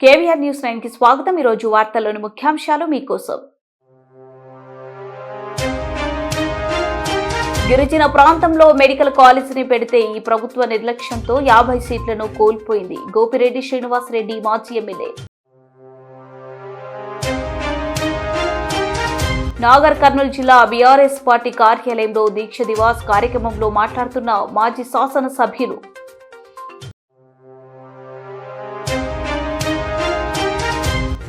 KVR news 9 కి స్వాగతం. ఈ రోజు వార్తల్లోని ముఖ్యాంశాలు మీకోసం. గిరిజన ప్రాంతంలో మెడికల్ కాలేజీని పెడితే ఈ ప్రభుత్వ నిర్లక్ష్యంతో 50 సీట్లను కోల్పోయింది. గోపిరెడ్డి శ్రీనివాసరెడ్డి మాజీ ఎమ్మెల్యే. నాగర్ కర్నూలు జిల్లా బీఆర్ఎస్ పార్టీ కార్యాలయంలో దీక్ష దివాస్ కార్యక్రమంలో మాట్లాడుతున్న మాజీ శాసనసభ్యులు.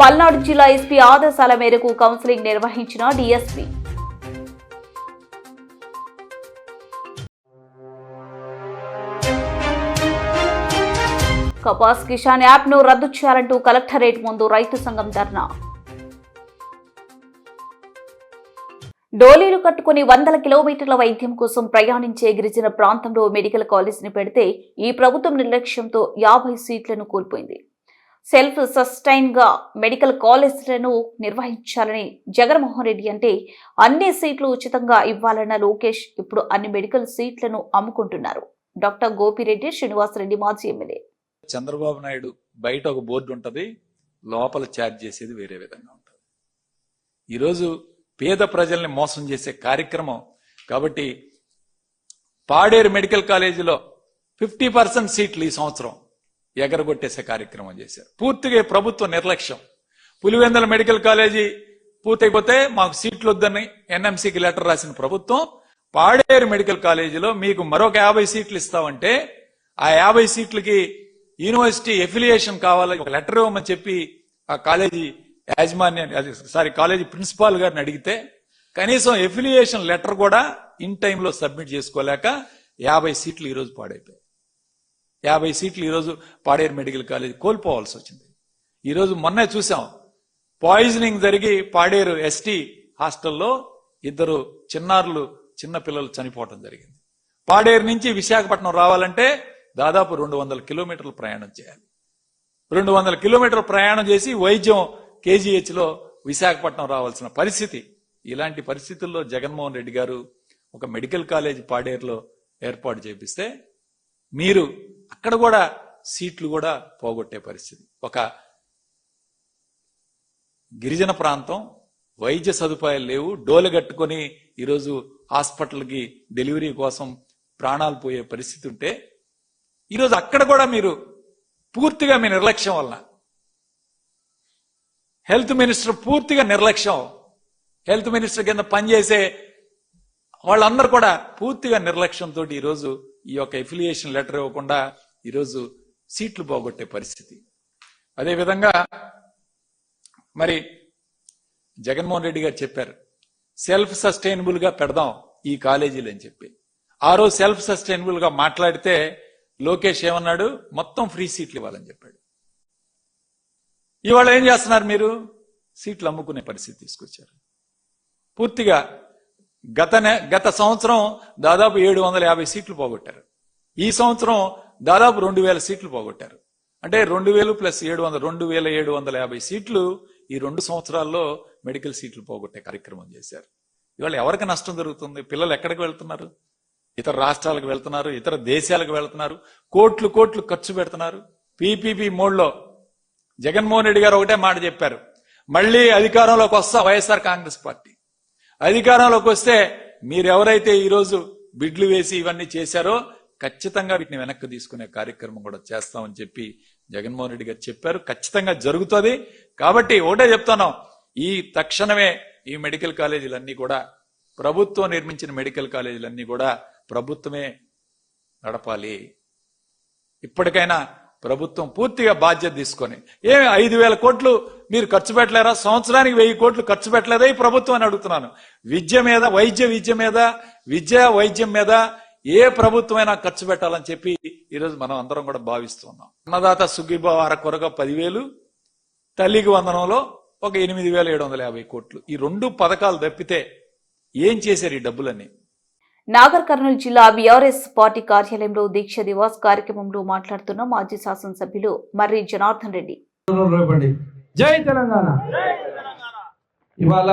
పల్నాడు జిల్లా ఎస్పీ ఆదేశాల మేరకు కౌన్సిలింగ్ నిర్వహించిన డీఎస్పీ. కపాస్ కిసాన్ యాప్ ను రద్దు చేయాలంటూ కలెక్టరేట్ ముందు రైతు సంఘం ధర్నా. డోలీలు కట్టుకుని వందల కిలోమీటర్ల వైద్యం కోసం ప్రయాణించే గిరిజన ప్రాంతంలో మెడికల్ కాలేజీని పెడితే ఈ ప్రభుత్వం నిర్లక్ష్యంతో 50 సీట్లను కోల్పోయింది. సెల్ఫ్ సస్టైన్ గా మెడికల్ కాలేజీలను నిర్వహించాలని జగన్మోహన్ రెడ్డి అంటే అన్ని సీట్లు ఉచితంగా ఇవ్వాలన్న లోకేష్ ఇప్పుడు అన్ని మెడికల్ సీట్లను అమ్ముకుంటున్నారు. డాక్టర్ గోపిరెడ్డి శ్రీనివాసరెడ్డి మాజీ ఎమ్మెల్యే. చంద్రబాబు నాయుడు బయట ఒక బోర్డు ఉంటది, లోపల ఛార్జ్ చేసేది వేరే విధంగా ఉంటుంది. ఈరోజు పేద ప్రజల్ని మోసం చేసే కార్యక్రమం కాబట్టి పాడేరు మెడికల్ కాలేజీలో 50% సీట్లు ఈ సంవత్సరం ఎగరగొట్టేసే కార్యక్రమం చేశారు. పూర్తిగా ప్రభుత్వ నిర్లక్ష్యం. పులివెందుల మెడికల్ కాలేజీ పూర్తయిపోతే మాకు సీట్లు వద్దని ఎన్ఎంసీకి లెటర్ రాసిన ప్రభుత్వం పాడేరు మెడికల్ కాలేజీలో మీకు మరొక 50 సీట్లు ఇస్తామంటే ఆ 50 సీట్లకి యూనివర్సిటీ ఎఫిలియేషన్ కావాలని ఒక లెటర్ ఇవ్వమని చెప్పి ఆ కాలేజీ కాలేజీ ప్రిన్సిపాల్ గారిని అడిగితే కనీసం ఎఫిలియేషన్ లెటర్ కూడా ఇన్ టైంలో సబ్మిట్ చేసుకోలేక 50 సీట్లు ఈరోజు పాడైపోయాయి. 50 సీట్లు ఈరోజు పాడేరు మెడికల్ కాలేజ్ కోల్పోవాల్సి వచ్చింది. ఈరోజు మొన్నే చూసాం, పాయిజనింగ్ జరిగి పాడేరు ఎస్టీ హాస్టల్లో 2 చిన్న పిల్లలు చనిపోవడం జరిగింది. పాడేరు నుంచి విశాఖపట్నం రావాలంటే దాదాపు 200 కిలోమీటర్లు ప్రయాణం చేయాలి. 200 కిలోమీటర్లు ప్రయాణం చేసి వైద్యం KGH లో విశాఖపట్నం రావాల్సిన పరిస్థితి. ఇలాంటి పరిస్థితుల్లో జగన్మోహన్ రెడ్డి గారు ఒక మెడికల్ కాలేజ్ పాడేరులో ఏర్పాటు చేపిస్తే మీరు అక్కడ కూడా సీట్లు కూడా పోగొట్టే పరిస్థితి. ఒక గిరిజన ప్రాంతం, వైద్య సదుపాయాలు లేవు, డోలు కట్టుకొని ఈరోజు హాస్పిటల్కి డెలివరీ కోసం ప్రాణాలు పోయే పరిస్థితి ఉంటే ఈరోజు అక్కడ కూడా మీరు పూర్తిగా మీ నిర్లక్ష్యం వలన, హెల్త్ మినిస్టర్ పూర్తిగా నిర్లక్ష్యం, హెల్త్ మినిస్టర్ కింద పనిచేసే వాళ్ళందరూ కూడా పూర్తిగా నిర్లక్ష్యంతో ఈరోజు ఈ యొక్క ఎఫిలియేషన్ లెటర్ ఇవ్వకుండా ఈరోజు సీట్లు పోగొట్టే పరిస్థితి. అదేవిధంగా మరి జగన్మోహన్ రెడ్డి గారు చెప్పారు సెల్ఫ్ సస్టైనబుల్ గా పెడదాం ఈ కాలేజీలు అని చెప్పి. ఆ రోజు సెల్ఫ్ సస్టైనబుల్ గా మాట్లాడితే లోకేష్ ఏమన్నాడు, మొత్తం ఫ్రీ సీట్లు ఇవ్వాలని చెప్పాడు. ఇవాళ ఏం చేస్తున్నారు మీరు? సీట్లు అమ్ముకునే పరిస్థితి తీసుకొచ్చారు. పూర్తిగా గత సంవత్సరం దాదాపు 750 సీట్లు పోగొట్టారు. ఈ సంవత్సరం దాదాపు 2000 సీట్లు పోగొట్టారు. అంటే 2000 ప్లస్ 700 2750 సీట్లు ఈ 2 సంవత్సరాల్లో మెడికల్ సీట్లు పోగొట్టే కార్యక్రమం చేశారు. ఇవాళ ఎవరికి నష్టం జరుగుతుంది? పిల్లలు ఎక్కడికి వెళ్తున్నారు? ఇతర రాష్ట్రాలకు వెళ్తున్నారు, ఇతర దేశాలకు వెళ్తున్నారు, కోట్లు ఖర్చు పెడుతున్నారు. పీపీపీ మోడ్లో జగన్మోహన్ రెడ్డి గారు ఒకటే మాట చెప్పారు, మళ్లీ అధికారంలోకి వస్తా వైఎస్ఆర్ కాంగ్రెస్ పార్టీ అధికారంలోకి వస్తే మీరెవరైతే ఈరోజు బిడ్లు వేసి ఇవన్నీ చేశారో ఖచ్చితంగా వీటిని వెనక్కి తీసుకునే కార్యక్రమం కూడా చేస్తామని చెప్పి జగన్మోహన్ రెడ్డి గారు చెప్పారు. ఖచ్చితంగా జరుగుతుంది. కాబట్టి ఒకటే చెప్తున్నాం, ఈ తక్షణమే ఈ మెడికల్ కాలేజీలన్నీ కూడా ప్రభుత్వం నిర్మించిన మెడికల్ కాలేజీలన్నీ కూడా ప్రభుత్వమే నడపాలి. ఇప్పటికైనా ప్రభుత్వం పూర్తిగా బాధ్యత తీసుకొని 5,000 కోట్లు మీరు ఖర్చు పెట్టలేరా? సంవత్సరానికి 1000 కోట్లు ఖర్చు పెట్టలేదా ఈ ప్రభుత్వం అని అడుగుతున్నాను. విద్య మీద, వైద్యం మీద ఏ ప్రభుత్వమైనా ఖర్చు పెట్టాలని చెప్పి ఈరోజు మనం అందరం కూడా భావిస్తున్నాం. అన్నదాత సుఖీభావ అరకొరగా 10,000, తల్లికి వందనంలో ఒక 8,750 కోట్లు. ఈ 2 పథకాలు తప్పితే ఏం చేశారు ఈ డబ్బులన్నీ? నాగర్ కర్నూలు జిల్లా బీఆర్ఎస్ పార్టీ కార్యాలయంలో దీక్ష దివాస్ కార్యక్రమంలో మాట్లాడుతున్న మాజీ శాసనసభ్యులు మర్రి జనార్దన్ రెడ్డి. జై తెలంగాణ. ఇవాళ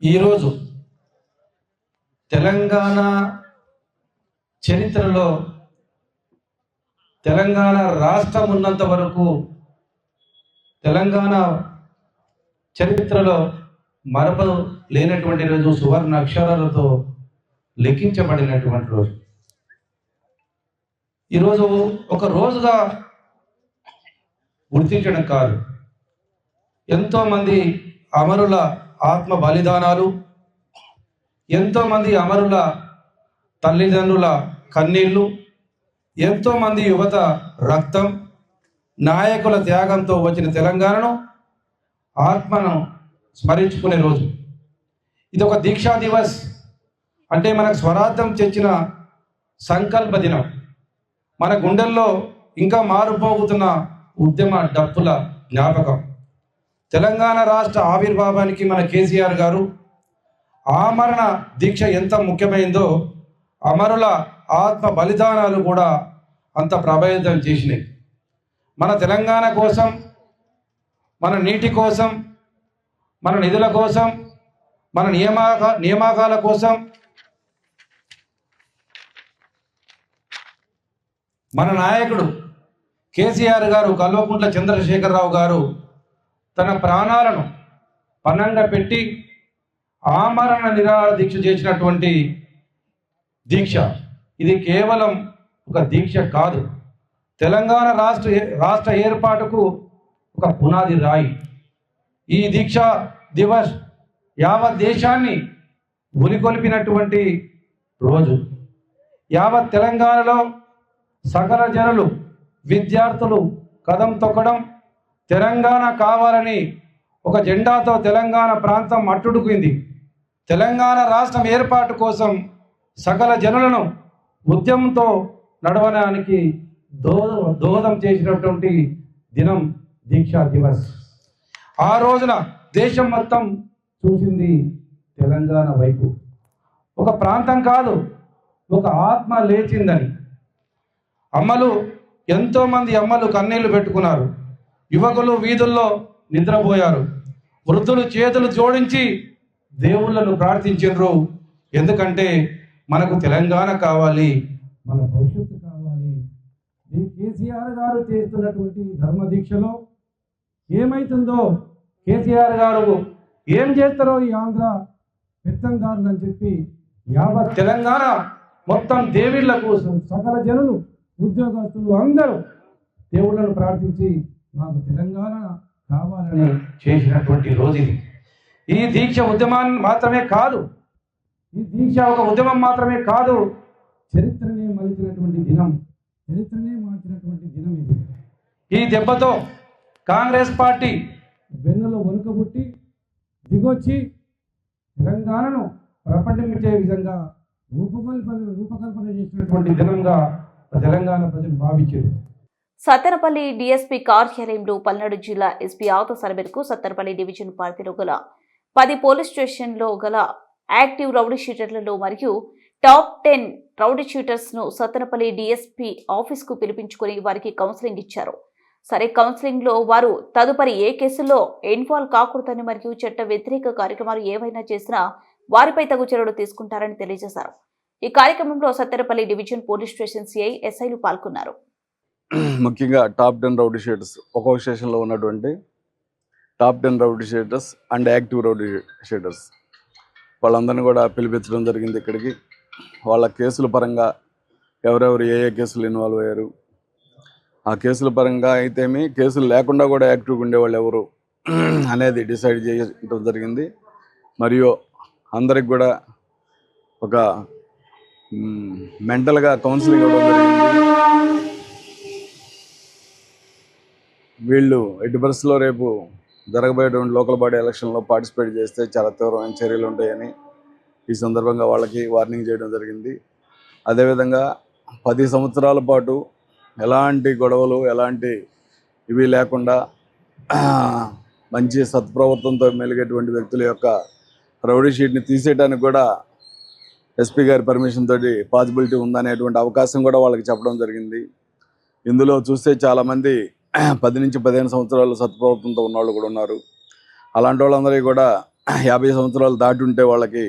ఈరోజు తెలంగాణ చరిత్రలో తెలంగాణ రాష్ట్రం ఉన్నంత వరకు తెలంగాణ చరిత్రలో మరపు లేనటువంటి రోజు, సువర్ణ అక్షరాలతో లిఖించబడినటువంటి రోజు. ఈరోజు ఒక రోజుగా గుర్తించడం కాదు, ఎంతోమంది అమరుల ఆత్మ బలిదానాలు, ఎంతోమంది అమరుల తల్లిదండ్రుల కన్నీళ్లు, ఎంతోమంది యువత రక్తం, నాయకుల త్యాగంతో వచ్చిన తెలంగాణను ఆత్మను స్మరించుకునే రోజు. ఇది ఒక దీక్షా దివస్, అంటే మనకు స్వరార్థం తెచ్చిన సంకల్ప దినం. మన గుండెల్లో ఇంకా మారుపోగుతున్న ఉద్యమ డప్పుల జ్ఞాపకం. తెలంగాణ రాష్ట్ర ఆవిర్భావానికి మన కేసీఆర్ గారు ఆమరణ దీక్ష ఎంత ముఖ్యమైందో అమరుల ఆత్మ బలిదానాలు కూడా అంత ప్రభావితం చేసినాయి. మన తెలంగాణ కోసం, మన నీటి కోసం, మన నిధుల కోసం, మన నియామకాల కోసం, మన నాయకుడు కేసీఆర్ గారు, కల్వకుంట్ల చంద్రశేఖరరావు గారు తన ప్రాణాలను పణంగా పెట్టి ఆమరణ నిరాహార దీక్ష చేసినటువంటి దీక్ష ఇది కేవలం ఒక దీక్ష కాదు, తెలంగాణ రాష్ట్ర ఏర్పాటుకు ఒక పునాది రాయి. ఈ దీక్షా దివస్ యావత్ దేశాన్ని ఉలికొల్పినటువంటి రోజు. యావత్ తెలంగాణలో సకల జనులు, విద్యార్థులు కదం తొక్కడం, తెలంగాణ కావాలని ఒక జెండాతో తెలంగాణ ప్రాంతం అట్టుడుకుంది. తెలంగాణ రాష్ట్రం ఏర్పాటు కోసం సకల జనులను ఉద్యమంతో నడవడానికి దోహదం చేసినటువంటి దినం దీక్షా దివస్. ఆ రోజున దేశం మొత్తం చూసింది తెలంగాణ వైపు. ఒక ప్రాంతం కాదు, ఒక ఆత్మ లేచిందని. ఎంతోమంది అమ్మలు కన్నీళ్లు పెట్టుకున్నారు, యువకులు వీధుల్లో నిద్రపోయారు, వృద్ధులు చేతులు జోడించి దేవుళ్ళను ప్రార్థించారు. ఎందుకంటే మనకు తెలంగాణ కావాలి, మన భవిష్యత్తు కావాలి. కేసీఆర్ గారు చేస్తున్నటువంటి ధర్మ దీక్షలో ఏమైతుందో, కేసీఆర్ గారు ఏం చేస్తారో ఈ ఆంధ్ర పెత్తందారులు అని చెప్పి యావత్ తెలంగాణ మొత్తం దేవుళ్ళ కోసం సకల జనులు, ఉద్యోగస్తులు అందరూ దేవుళ్ళను ప్రార్థించి మాకు తెలంగాణ కావాలని చేసినటువంటి రోజు ఇది. ఈ దీక్ష ఉద్యమాన్ని మాత్రమే కాదు, ఈ దీక్ష ఒక ఉద్యమం మాత్రమే కాదు, చరిత్రనే మార్చినటువంటి దినం ఇది. ఈ దెబ్బతో కాంగ్రెస్ పార్టీ వెన్నులో వణుకబుట్టి దిగొచ్చి తెలంగాణను ప్రపంచమిచ్చే విధంగా రూపకల్పన చేసినటువంటి దినంగా తెలంగాణ ప్రజలు భావించారు. సత్తెనపల్లి డీఎస్పీ కార్యాలయంలో పల్నాడు జిల్లా ఎస్పీ ఆదేశాల మేరకు సత్తెనపల్లి డివిజన్ పరిధిలో గల 10 పోలీస్ స్టేషన్లో గల యాక్టివ్ రౌడీ షీటర్లలో మరియు టాప్ 10 రౌడీ షీటర్స్ ను సత్తెనపల్లి డీఎస్పీ ఆఫీస్ కు పిలిపించుకుని వారికి కౌన్సిలింగ్ ఇచ్చారు. సరే, కౌన్సిలింగ్ లో వారు తదుపరి ఏ కేసుల్లో ఇన్వాల్వ్ కాకూడదని మరియు చట్ట వ్యతిరేక కార్యక్రమాలు ఏవైనా చేసినా వారిపై తగు చర్యలు తీసుకుంటారని తెలియజేశారు. ఈ కార్యక్రమంలో Sattenapalli division police station CI ఎస్ఐలు పాల్గొన్నారు. ముఖ్యంగా టాప్ 10 రౌడీ షీటర్స్, ఒక్కొక్క స్టేషన్లో ఉన్నటువంటి top 10 rowdy sheeters and active rowdy sheeters వాళ్ళందరినీ కూడా పిలిపించడం జరిగింది ఇక్కడికి. వాళ్ళ కేసుల పరంగా ఎవరెవరు ఏ కేసులు ఇన్వాల్వ్ అయ్యారు, ఆ కేసుల పరంగా అయితేమి కేసులు లేకుండా కూడా యాక్టివ్గా ఉండేవాళ్ళు ఎవరు అనేది డిసైడ్ చేయడం జరిగింది. మరియు అందరికి కూడా ఒక మెంటల్గా కౌన్సిలింగ్ ఇవ్వడం జరిగింది. వీళ్ళు ఎట్టి పరిస్థితుల్లో రేపు జరగబోయేటువంటి లోకల్ బాడీ ఎలక్షన్లో పార్టిసిపేట్ చేస్తే చాలా తీవ్రమైన చర్యలు ఉంటాయని ఈ సందర్భంగా వాళ్ళకి వార్నింగ్ చేయడం జరిగింది. అదేవిధంగా 10 సంవత్సరాల పాటు ఎలాంటి గొడవలు ఎలాంటి ఇవి లేకుండా మంచి సత్ప్రవర్తనతో మెలిగేటువంటి వ్యక్తుల యొక్క రౌడీ షీట్ని తీసేయడానికి కూడా ఎస్పీ గారి పర్మిషన్ తోటి పాసిబిలిటీ ఉందనేటువంటి అవకాశం కూడా వాళ్ళకి చెప్పడం జరిగింది. ఇందులో చూస్తే చాలామంది 10 నుంచి 15 సంవత్సరాలు సత్ప్రవర్తనతో ఉన్నవాళ్ళు కూడా ఉన్నారు. అలాంటి వాళ్ళందరికీ కూడా 50 సంవత్సరాలు దాటి ఉంటే వాళ్ళకి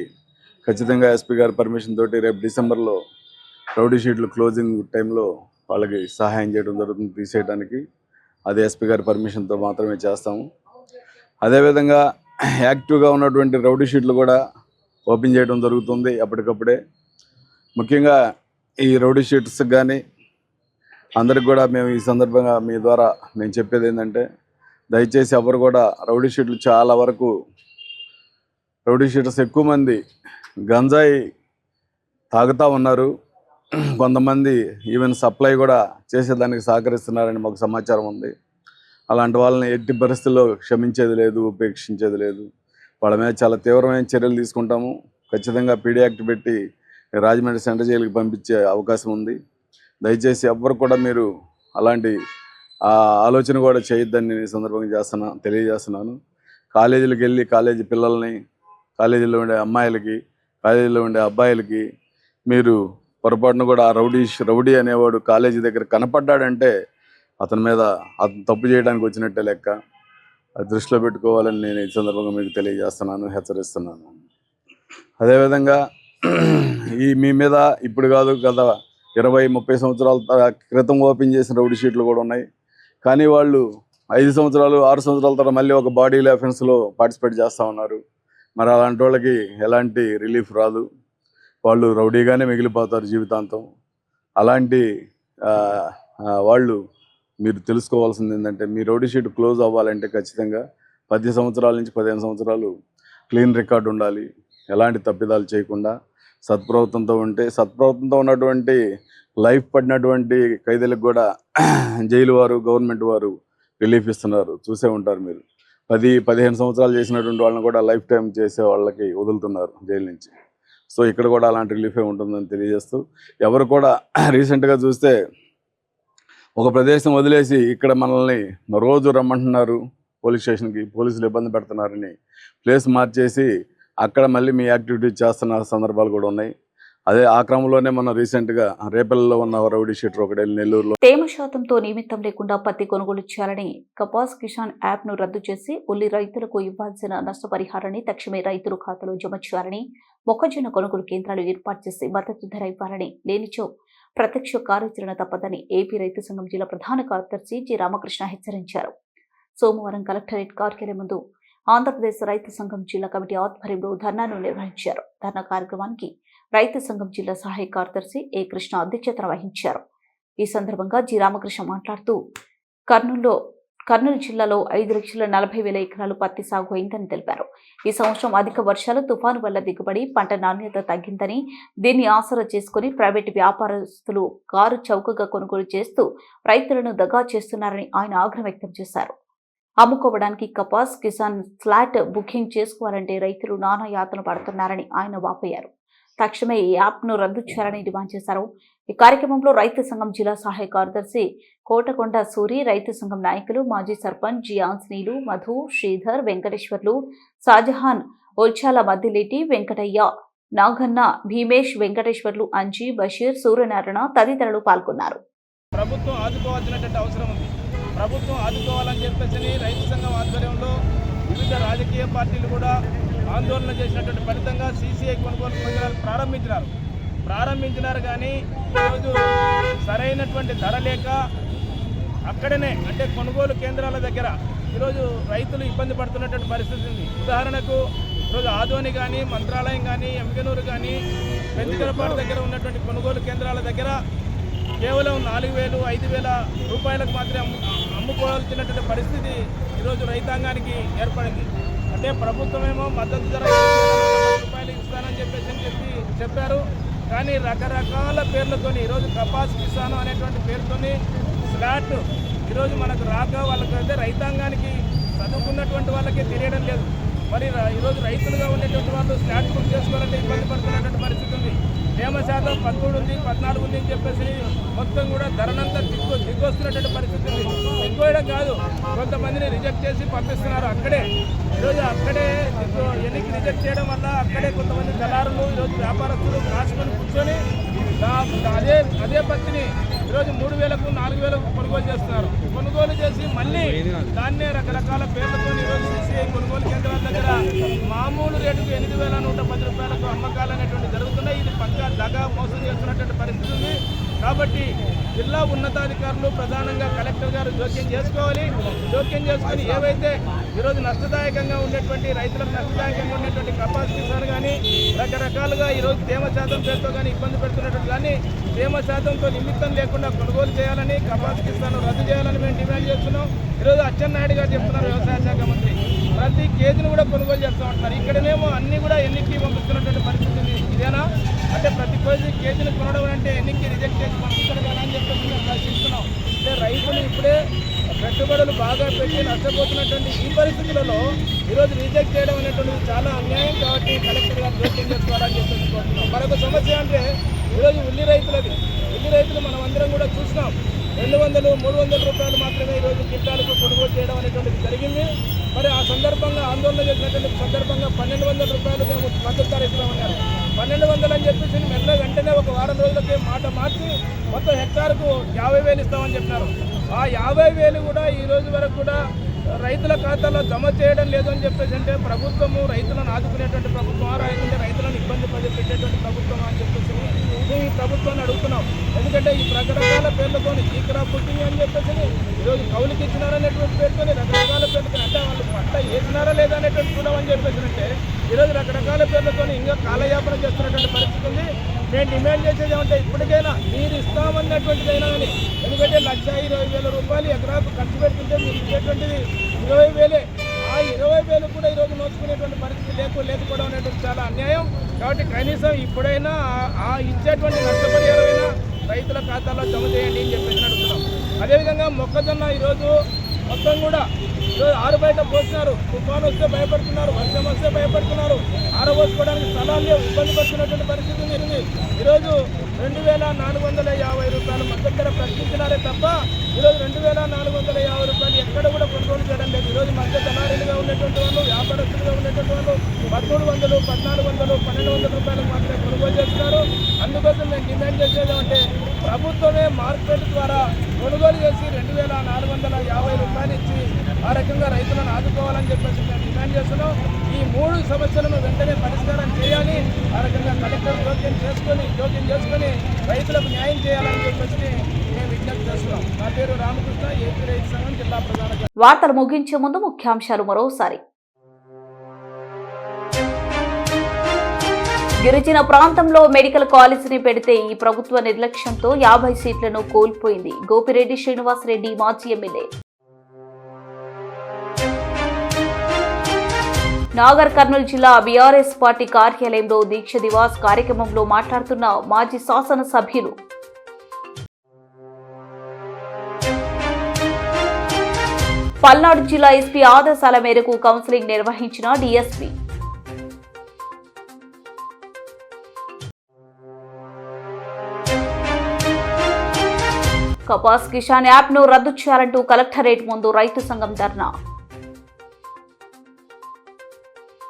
ఖచ్చితంగా ఎస్పీ గారి పర్మిషన్ తోటి రేపు డిసెంబర్లో రౌడీ షీట్లు క్లోజింగ్ టైంలో వాళ్ళకి సహాయం చేయడం జరుగుతుంది తీసేయడానికి. అది ఎస్పీ గారి పర్మిషన్తో మాత్రమే చేస్తాము. అదేవిధంగా యాక్టివ్గా ఉన్నటువంటి రౌడీ షీట్లు కూడా ఓపెన్ చేయడం జరుగుతుంది అప్పటికప్పుడే. ముఖ్యంగా ఈ రౌడీ షీట్స్ కానీ అందరికి కూడా మేము ఈ సందర్భంగా మీ ద్వారా మేము చెప్పేది ఏంటంటే, దయచేసి ఎవరు కూడా రౌడీ షీట్లు చాలా వరకు రౌడీ షీటర్స్ ఎక్కువ మంది గంజాయి తాగుతూ ఉన్నారు. కొంతమంది ఈవెన్ సప్లై కూడా చేసేదానికి సహకరిస్తున్నారని మాకు సమాచారం ఉంది. అలాంటి వాళ్ళని ఎట్టి పరిస్థితుల్లో క్షమించేది లేదు, ఉపేక్షించేది లేదు. వాళ్ళ మీద చాలా తీవ్రమైన చర్యలు తీసుకుంటాము. ఖచ్చితంగా పీడీ యాక్ట్ పెట్టి రాజమండ్రి సెంట్రల్ జైలుకి పంపించే అవకాశం ఉంది. దయచేసి ఎవ్వరు కూడా మీరు అలాంటి ఆలోచన కూడా చేయొద్దని నేను ఈ సందర్భంగా తెలియజేస్తున్నాను. కాలేజీలకు వెళ్ళి కాలేజీ పిల్లల్ని, కాలేజీలో ఉండే అమ్మాయిలకి, కాలేజీలో ఉండే అబ్బాయిలకి మీరు పొరపాటున కూడా రౌడీ అనేవాడు కాలేజీ దగ్గర కనపడ్డాడంటే అతని మీద అతను తప్పు చేయడానికి వచ్చినట్టే లెక్క. అది దృష్టిలో పెట్టుకోవాలని నేను ఈ సందర్భంగా మీకు తెలియజేస్తున్నాను, హెచ్చరిస్తున్నాను. అదేవిధంగా మీ మీద ఇప్పుడు కాదు, గత 20-30 సంవత్సరాల క్రితం ఓపెన్ చేసిన రౌడీ షీట్లు కూడా ఉన్నాయి. కానీ వాళ్ళు 5 సంవత్సరాలు 6 సంవత్సరాల తర్వాత మళ్ళీ ఒక బాడీ అఫెన్స్లో పార్టిసిపేట్ చేస్తూ ఉన్నారు. మరి అలాంటి వాళ్ళకి ఎలాంటి రిలీఫ్ రాదు, వాళ్ళు రౌడీగానే మిగిలిపోతారు జీవితాంతం. అలాంటి వాళ్ళు మీరు తెలుసుకోవాల్సింది ఏంటంటే, మీ రౌడీ షీట్ క్లోజ్ అవ్వాలంటే ఖచ్చితంగా 10 సంవత్సరాల నుంచి 15 సంవత్సరాలు క్లీన్ రికార్డు ఉండాలి. ఎలాంటి తప్పిదాలు చేయకుండా సత్ప్రవర్తనతో ఉన్నటువంటి లైఫ్ పడినటువంటి ఖైదీలకు కూడా జైలు వారు, గవర్నమెంట్ వారు రిలీఫ్ ఇస్తున్నారు. చూసే ఉంటారు మీరు. 10-15 సంవత్సరాలు చేసినటువంటి వాళ్ళని కూడా లైఫ్ టైం చేసే వాళ్ళకి వదులుతున్నారు జైలు నుంచి. సో ఇక్కడ కూడా అలాంటి రిలీఫే ఉంటుందని తెలియజేస్తూ, ఎవరు కూడా రీసెంట్గా చూస్తే ఒక ప్రదేశం వదిలేసి ఇక్కడ మనల్ని రోజు రమ్మంటున్నారు పోలీస్ స్టేషన్కి, పోలీసులు ఇబ్బంది పెడుతున్నారని ప్లేస్ మార్చేసి అక్కడ మళ్ళీ మీ యాక్టివిటీ చేస్తున్న సందర్భాలు కూడా ఉన్నాయి. అదే ఆ క్రమంలోనే మనం రీసెంట్గా రేపల్లిలో ఉన్న రౌడీ షీటర్ ఒకటి నెల్లూరులో తేమ శాతంతో నిమిత్తం లేకుండా పత్తి కొనుగోలు చేయాలని కపాస్ కిసాన్ యాప్ను రద్దు చేసి ఉల్లి రైతులకు ఇవ్వాల్సిన నష్టపరిహారాన్ని తక్షణమే రైతుల ఖాతాలో జమ చేయాలని, మొక్కజొన్న కొనుగోలు కేంద్రాలు ఏర్పాటు చేసి మద్దతు ధర ఇవ్వాలని, లేనిచో ప్రత్యక్ష కార్యాచరణ తప్పదని ఏపీ రైతు సంఘం జిల్లా ప్రధాన కార్యదర్శి జి రామకృష్ణ హెచ్చరించారు. సోమవారం కలెక్టరేట్ కార్యాలయం ముందు ఆంధ్రప్రదేశ్ రైతు సంఘం జిల్లా కమిటీ ఆధ్వర్యంలో ధర్నాను నిర్వహించారు. ధర్నా కార్యక్రమానికి రైతు సంఘం జిల్లా సహాయ కార్యదర్శి ఏ కృష్ణ అధ్యక్షతన వహించారు. ఈ సందర్భంగా జి రామకృష్ణ మాట్లాడుతూ, కర్నూలు జిల్లాలో 5,40,000 ఎకరాలు పత్తి సాగు అయిందని తెలిపారు. ఈ సంవత్సరం అధిక వర్షాలు, తుఫాను వల్ల దిగుబడి, పంట నాణ్యత తగ్గిందని, దీన్ని ఆసరా చేసుకుని ప్రైవేటు వ్యాపారస్తులు కారు చౌకగా కొనుగోలు చేస్తూ రైతులను దగా చేస్తున్నారని ఆయన ఆగ్రహం వ్యక్తం చేశారు. అమ్ముకోవడానికి కపాస్ కిసాన్ ఫ్లాట్ బుకింగ్ చేసుకోవాలంటే రైతులు నానా యాతన పడుతున్నారని ఆయన వాపోయారు. తక్షణమే ఈ యాప్ను రద్దు చేయాలని డిమాండ్ చేశారు. ఈ కార్యక్రమంలో రైతు సంఘం జిల్లా సహాయ కార్యదర్శి కోటకొండ సూరి, రైతు సంఘం నాయకులు, మాజీ సర్పంచ్ జి ఆంజనేయులు, మధు, శ్రీధర్, వెంకటేశ్వర్లు, షాజహాన్, ఓల్చాల మద్దిలేటి, వెంకటయ్య, నాగన్న, భీమేష్, వెంకటేశ్వర్లు, అంజీ, బషీర్, సూర్యనారాయణ తదితరులు పాల్గొన్నారు. ప్రభుత్వం ఆదుకోవాల్సినటువంటి అవసరం ఉంది. ప్రభుత్వం ఆదుకోవాలని చెప్పేసి రైతు సంఘం ఆధ్వర్యంలో వివిధ రాజకీయ పార్టీలు కూడా ఆందోళన చేసినటువంటి ఫలితంగా CCI కొనుగోలు కేంద్రాలు ప్రారంభించినారు. కానీ ఈరోజు సరైనటువంటి ధర లేక అక్కడనే అంటే కొనుగోలు కేంద్రాల దగ్గర ఈరోజు రైతులు ఇబ్బంది పడుతున్నటువంటి పరిస్థితి ఉంది. ఉదాహరణకు ఈరోజు ఆదోని కానీ, మంత్రాలయం కానీ, ఎమ్మిగనూరు కానీ, పెంచుకలపాడు దగ్గర ఉన్నటువంటి కొనుగోలు కేంద్రాల దగ్గర కేవలం 4,000, 5,000 రూపాయలకు మాత్రమే అమ్ముకోవాల్సినటువంటి పరిస్థితి ఈరోజు రైతాంగానికి ఏర్పడింది. అంటే ప్రభుత్వమేమో మద్దతు ధర రూపాయలు ఇస్తానని చెప్పారు. కానీ రకరకాల పేర్లతోని ఈరోజు కపాస్ కిసాన్ అనేటువంటి పేరుతోని ఫ్లాట్ ఈరోజు మనకు రాక వాళ్ళకైతే రైతాంగానికి చదువుకున్నటువంటి వాళ్ళకే తెలియడం లేదు. మరి ఈరోజు రైతులుగా ఉండేటువంటి వాళ్ళు ఫ్లాట్ బుక్ చేసుకోవాలంటే ఇబ్బంది పడుతున్నటువంటి పరిస్థితి ఉంది. తేమ శాతం 13 ఉంది, 14 ఉంది అని చెప్పేసి మొత్తం కూడా ధరనంతా దిగ్గొస్తున్నటువంటి పరిస్థితి ఉంది. దిగ్గోయడం కాదు, కొంతమందిని రిజెక్ట్ చేసి పంపిస్తున్నారు. ఈరోజు అక్కడే ఎన్నిక రిజెక్ట్ చేయడం వల్ల అక్కడే కొంతమంది దళారులు ఈరోజు వ్యాపారస్తులు కాసుకొని కూర్చొని అదే పత్తిని ఈరోజు 3,000కు 4,000కు కొనుగోలు చేస్తున్నారు. కొనుగోలు చేసి మళ్ళీ దాన్నే రకరకాల పేర్లతో ఈరోజు CCI కొనుగోలు మామూలు రేటుకు 8,110 రూపాయలకు అమ్మకాలు అనేటువంటి జరుగుతున్నాయి. ఇది పక్కా దగా మోసం చేస్తున్నటువంటి పరిస్థితి ఉంది. కాబట్టి జిల్లా ఉన్నతాధికారులు ప్రధానంగా కలెక్టర్ గారు జోక్యం చేసుకోవాలి. జోక్యం చేసుకొని ఏవైతే ఈరోజు నష్టదాయకంగా ఉండేటువంటి రైతులకు నష్టదాయకంగా ఉండేటువంటి కపాస్ కిసాన్ కానీ రకరకాలుగా ఈరోజు తేమ శాతం పేరుతో కానీ ఇబ్బంది పెడుతున్నటువంటి కానీ తేమ శాతంతో నిమిత్తం లేకుండా కొనుగోలు చేయాలని కపాస్ కిసాన్ రద్దు చేయాలని మేము డిమాండ్ చేస్తున్నాం. ఈరోజు అచ్చెన్నాయుడు గారు చెప్తున్నారు, వ్యవసాయ శాఖ మంత్రి, ప్రతి కేజీని కూడా కొనుగోలు చేస్తూ ఉంటున్నారు. ఇక్కడనేమో అన్ని కూడా ఎన్నికకి పంపిస్తున్నటువంటి పరిస్థితి ఉంది. ఇదేనా అంటే ప్రతి కేజీని కొనడం అంటే ఎన్నికకి రిజెక్ట్ చేసి పంపిస్తారు కదా అని చెప్పేసి మేము ప్రశ్నిస్తున్నాం. అంటే రైతులు ఇప్పుడే పెట్టుబడులు బాగా పెట్టి నష్టపోతున్నటువంటి ఈ పరిస్థితులలో ఈరోజు రిజెక్ట్ చేయడం అనేటువంటిది చాలా అన్యాయం. కాబట్టి కలెక్టర్ గారు జోక్యం చేసుకోవాలని చెప్పేసి కోరుతున్నాం. మరొక సమస్య అంటే ఈరోజు ఉల్లి రైతులు మనం అందరం కూడా చూసినాం. 200-300 రూపాయలు మాత్రమే ఈరోజు క్వింటాలకు కొనుగోలు చేయడం అనేటువంటిది జరిగింది. మరి ఆ సందర్భంగా ఆందోళన చేసినటువంటి సందర్భంగా 1,200 రూపాయలు మేము మద్దతు ధర ఇస్తామన్నారు. 1,200 అని చెప్పేసి వెంటనే ఒక వారం రోజులకే మాట మార్చి మొత్తం హెక్టార్కు 50,000 ఇస్తామని చెప్పినారు. ఆ 50,000 కూడా ఈ రోజు వరకు కూడా రైతుల ఖాతాలో జమ చేయడం లేదు అని చెప్పేసి అంటే ప్రభుత్వము రైతులను ఆదుకునేటువంటి ప్రభుత్వం లేకుంటే రైతులను ఇబ్బంది పెట్టేటువంటి ప్రభుత్వం అని చెప్పేసి మేము ఈ ప్రభుత్వాన్ని అడుగుతున్నాం. ఎందుకంటే ఈ రకరకాల పేర్లతో ఈ క్రాప్ బుకింగ్ అని చెప్పేసి ఈరోజు కౌలుకి ఇచ్చినారనేటువంటి పేరుతో రకరకాల పేర్లతో అంటే వాళ్ళు పంట వేసినారా లేదా అనేటువంటి చూడమని చెప్పేసి అంటే ఈరోజు రకరకాల పేర్లతో ఇంకా కాలయాపన చేస్తున్నటువంటి పరిస్థితి ఉంది. మేము డిమాండ్ చేసేది ఏమంటే ఇప్పటికైనా మీరు ఇస్తామన్నటువంటిదైనా కానీ, ఎందుకంటే 1,20,000 రూపాయలు ఎకరాకు ఖర్చు పెడుతుంటే మీరు ఇచ్చేటువంటిది 20,000. ఆ 20,000 కూడా ఈరోజు నోచుకునేటువంటి పరిస్థితి లేకపోవడం అనేటువంటి చాలా అన్యాయం. కాబట్టి కనీసం ఇప్పుడైనా ఆ ఇచ్చేటువంటి నష్టపరిహారమైనా రైతుల ఖాతాలో జమ చేయండి అని చెప్పేసి అడుగుతున్నాం. అదేవిధంగా మొక్కజొన్న ఈరోజు మొత్తం కూడా ఈరోజు ఆరు బయట పోస్తున్నారు. తుఫాను వస్తే భయపడుతున్నారు, వర్షం వస్తే భయపడుతున్నారు, ఆరబోసుకోవడానికి స్థలాలు లేవు, ఇబ్బంది పడుతున్నటువంటి పరిస్థితి ఉంది. ఈరోజు 2,450 రూపాయలు మద్దతు ధర ప్రకటించినారే తప్ప ఈరోజు 2,450 రూపాయలు ఎక్కడ కూడా కొనుగోలు చేయడం లేదు. ఈరోజు మధ్య దళారీలుగా ఉన్నటువంటి వాళ్ళు, వ్యాపారస్తులుగా ఉన్నటువంటి వాళ్ళు 1,300, 1,400, 1,200 రూపాయలకు మాత్రమే కొనుగోలు చేస్తున్నారు. అందుకోసం మేము డిమాండ్ చేసేది అంటే ప్రభుత్వమే మార్కెట్ ద్వారా కొనుగోలు చేసి 2,450 రూపాయలు ఇచ్చి ఆ రకంగా రైతులను ఆదుకోవాలని చెప్పేసి మేము డిమాండ్ చేస్తున్నాం. ఈ 3 సమస్యలను వెంటనే పరిష్కారం చేయాలి. ఆ రకంగా కలెక్టర్ జోక్యం చేసుకొని రైతులకు న్యాయం చేయాలని చెప్పేసి మేము విజ్ఞప్తి చేస్తున్నాం. నా పేరు రామకృష్ణ, ఏపీ రైతు సంఘం జిల్లా ప్రధాన. వార్తలు ముగించే ముందు ముఖ్యాంశాలు మరోసారి. గిరిజన ప్రాంతంలో మెడికల్ కాలేజీని పెడితే ఈ ప్రభుత్వ నిర్లక్ష్యంతో 50 సీట్లను కోల్పోయింది. గోపిరెడ్డి శ్రీనివాసరెడ్డి మాజీ ఎమ్మెల్యే. నాగర్ కర్నూలు జిల్లా బీఆర్ఎస్ పార్టీ కార్యాలయంలో దీక్ష దివాస్ కార్యక్రమంలో మాట్లాడుతున్న మాజీ శాసనసభ్యులు. పల్నాడు జిల్లా ఎస్పీ ఆదేశాల మేరకు కౌన్సిలింగ్ నిర్వహించిన డీఎస్పీ. కపాస్ కిసాన్ యాప్ను రద్దు చేయాలంటూ కలెక్టరేట్ ముందు రైతు సంఘం ధర్నా.